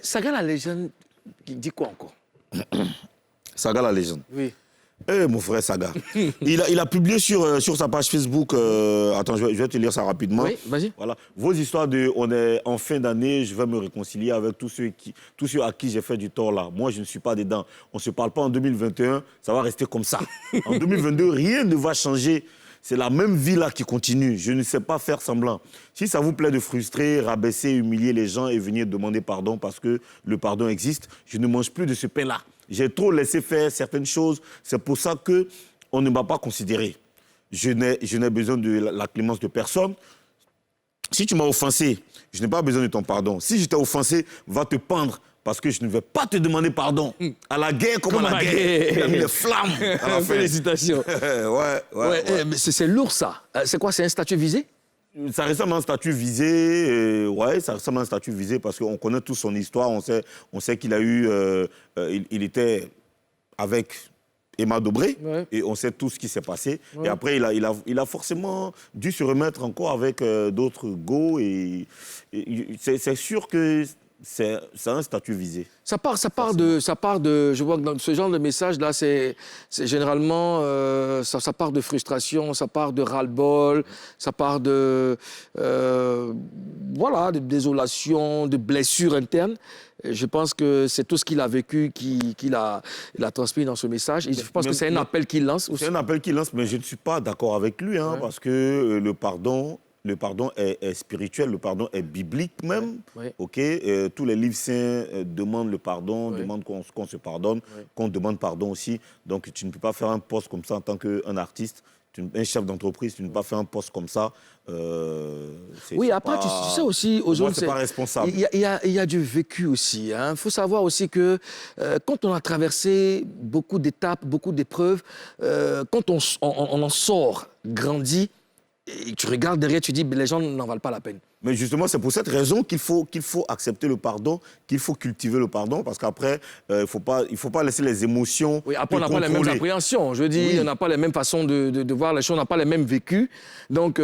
Saga la légende, il dit quoi encore? Saga la légende. Oui. Eh, mon frère Saga. il a publié sur sa page Facebook, attends, je vais te lire ça rapidement. Oui, vas-y. Voilà. Vos histoires de on est en fin d'année, je vais me réconcilier avec tous ceux à qui j'ai fait du tort là. Moi, je ne suis pas dedans. On ne se parle pas en 2021, ça va rester comme ça. En 2022, rien ne va changer. C'est la même vie là qui continue. Je ne sais pas faire semblant. Si ça vous plaît de frustrer, rabaisser, humilier les gens et venir demander pardon parce que le pardon existe, je ne mange plus de ce pain-là. J'ai trop laissé faire certaines choses. C'est pour ça qu'on ne m'a pas considéré. Je n'ai besoin de la clémence de personne. Si tu m'as offensé, je n'ai pas besoin de ton pardon. Si je t'ai offensé, va te pendre. Parce que je ne vais pas te demander pardon. À la guerre comme à la guerre. Il a mis les flammes à la fin. Félicitations. ouais. Mais c'est lourd, ça. C'est quoi, c'est un statut visé? Ça ressemble à un statut visé, ça ressemble à un statut visé parce qu'on connaît tous son histoire, on sait qu'il a eu, il était avec Emma Dobré, et on sait tout ce qui s'est passé. Ouais. Et après, il a forcément dû se remettre encore avec d'autres go, et c'est sûr que c'est un statut visé. Ça part de, je vois que dans ce genre de message-là, c'est généralement, ça part de frustration, ça part de ras-le-bol, ça part de, voilà, de désolation, de blessures internes. Et je pense que c'est tout ce qu'il a vécu qu'il a transmis dans ce message. Et je pense que c'est un appel qu'il lance aussi. C'est un appel qu'il lance, mais je ne suis pas d'accord avec lui, parce que le pardon est spirituel, le pardon est biblique même. Tous les livres saints demandent le pardon, demandent qu'on se pardonne, qu'on demande pardon aussi. Donc tu ne peux pas faire un poste comme ça en tant qu'un artiste, un chef d'entreprise, tu ne peux pas faire un poste comme ça. Oui, après, tu sais aussi, aux autres, c'est pas responsable. Il y a du vécu aussi. Il faut savoir aussi que quand on a traversé beaucoup d'étapes, beaucoup d'épreuves, quand on en sort grandi, et tu regardes derrière, tu dis, les gens n'en valent pas la peine. Mais justement, c'est pour cette raison qu'il faut accepter le pardon, qu'il faut cultiver le pardon, parce qu'après, il faut pas laisser les émotions. Oui, après, on n'a pas les mêmes appréhensions. Je dis, on n'a pas les mêmes façons de voir les choses, on n'a pas les mêmes vécus. Donc,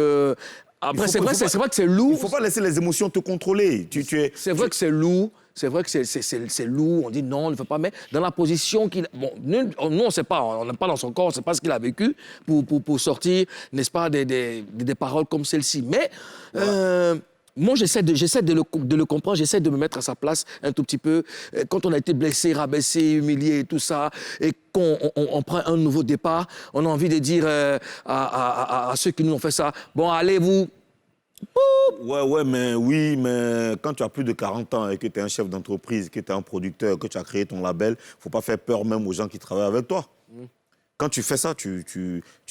après, c'est vrai que c'est lourd. Il ne faut pas laisser les émotions te contrôler. C'est vrai que c'est lourd. C'est vrai que c'est lourd, on dit non, on ne fait pas, mais dans la position qu'il... Bon, nous, on ne sait pas, on n'est pas dans son corps, on ne sait pas ce qu'il a vécu pour sortir, n'est-ce pas, des paroles comme celle-ci. Mais moi, j'essaie de le comprendre, j'essaie de me mettre à sa place un tout petit peu. Quand on a été blessé, rabaissé, humilié et tout ça, et qu'on prend un nouveau départ, on a envie de dire à ceux qui nous ont fait ça, bon, allez, vous... mais quand tu as plus de 40 ans et que tu es un chef d'entreprise, que tu es un producteur, que tu as créé ton label, il ne faut pas faire peur même aux gens qui travaillent avec toi. Quand tu fais ça, tu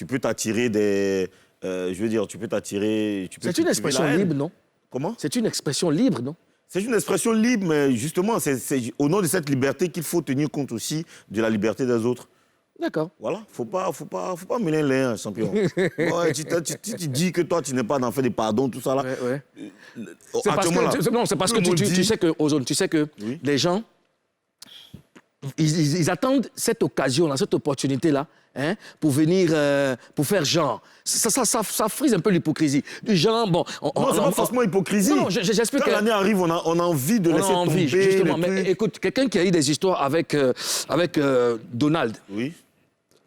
peux t'attirer des... tu peux t'attirer... C'est une expression libre, non? Comment? C'est une expression libre, non? C'est une expression libre, mais justement, c'est au nom de cette liberté qu'il faut tenir compte aussi de la liberté des autres. D'accord. Voilà, faut pas mêler les uns, champion. Tu dis que toi, tu n'es pas dans fait des pardons, tout ça là. C'est parce que tu sais que les gens, ils attendent cette occasion-là, cette opportunité-là, pour venir, pour faire genre. Ça frise un peu l'hypocrisie. Du genre, bon... Non, c'est pas forcément hypocrisie. Non, j'explique. Quand l'année arrive, on a envie de laisser tomber. Justement, mais écoute, quelqu'un qui a eu des histoires avec Donald. Oui.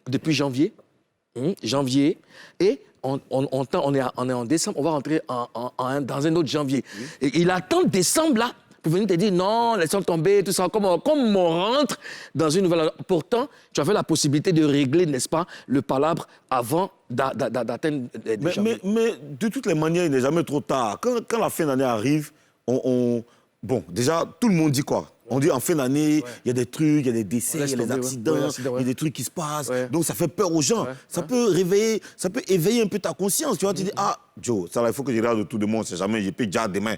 Depuis janvier, et on est en décembre, on va rentrer dans un autre janvier. Oui. Et il attend décembre, là, pour venir te dire non, laissons tomber, tout ça, comme on rentre dans une nouvelle... Pourtant, tu avais la possibilité de régler, n'est-ce pas, le palabre avant d'atteindre janvier. Mais de toutes les manières, il n'est jamais trop tard. Quand la fin d'année arrive, bon, déjà, tout le monde dit quoi? On dit en fin d'année, il y a des trucs, il y a des décès, il y a des accidents, il y a des trucs qui se passent. Donc ça fait peur aux gens. Ça peut éveiller un peu ta conscience. Tu vois, tu dis, ah, Joe, ça là, il faut que je regarde autour de moi, on ne sait jamais, je peux déjà demain.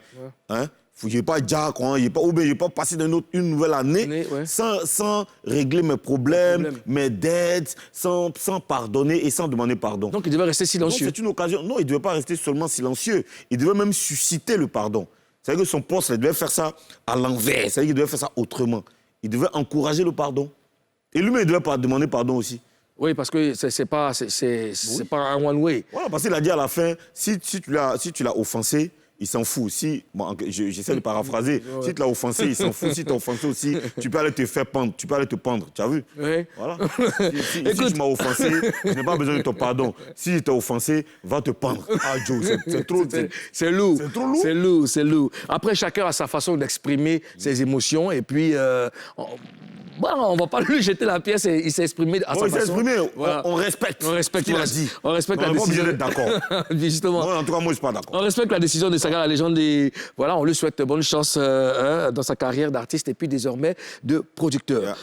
Je n'ai pas déjà, ou bien je n'ai pas passé une nouvelle année sans régler mes problèmes, mes dettes, sans pardonner et sans demander pardon. Donc il devait rester silencieux. C'est une occasion. Non, il ne devait pas rester seulement silencieux. Il devait même susciter le pardon. C'est-à-dire que son poste, il devait faire ça à l'envers. C'est-à-dire qu'il devait faire ça autrement. Il devait encourager le pardon. Et lui-même, il devait pas demander pardon aussi. Oui, parce que c'est pas un one way. Voilà, parce qu'il a dit à la fin, si tu l'as offensé, il s'en fout. Si, bon, j'essaie de paraphraser, si tu l'as offensé, il s'en fout. Si tu as offensé aussi, tu peux aller te faire pendre, tu peux aller te pendre. Tu as vu? Oui. Voilà. Si tu m'as offensé, je n'ai pas besoin de ton pardon. Si je t'ai offensé, va te pendre. Ah, Joe, c'est trop... C'est lourd. C'est trop lourd. C'est lourd, c'est lourd. Après, chacun a sa façon d'exprimer ses émotions. Et puis, on ne va pas lui jeter la pièce et il s'est exprimé à sa façon. Il s'est exprimé. Voilà. On respecte. On respecte ce qu'il a dit. On respecte la on décision. On n'est pas obligé d'être d'accord. Justement. Moi, en tout cas, moi, je ne suis pas d'accord. On respecte la décision de Saga la légende. Voilà, on lui souhaite bonne chance dans sa carrière d'artiste et puis désormais de producteur. Yeah.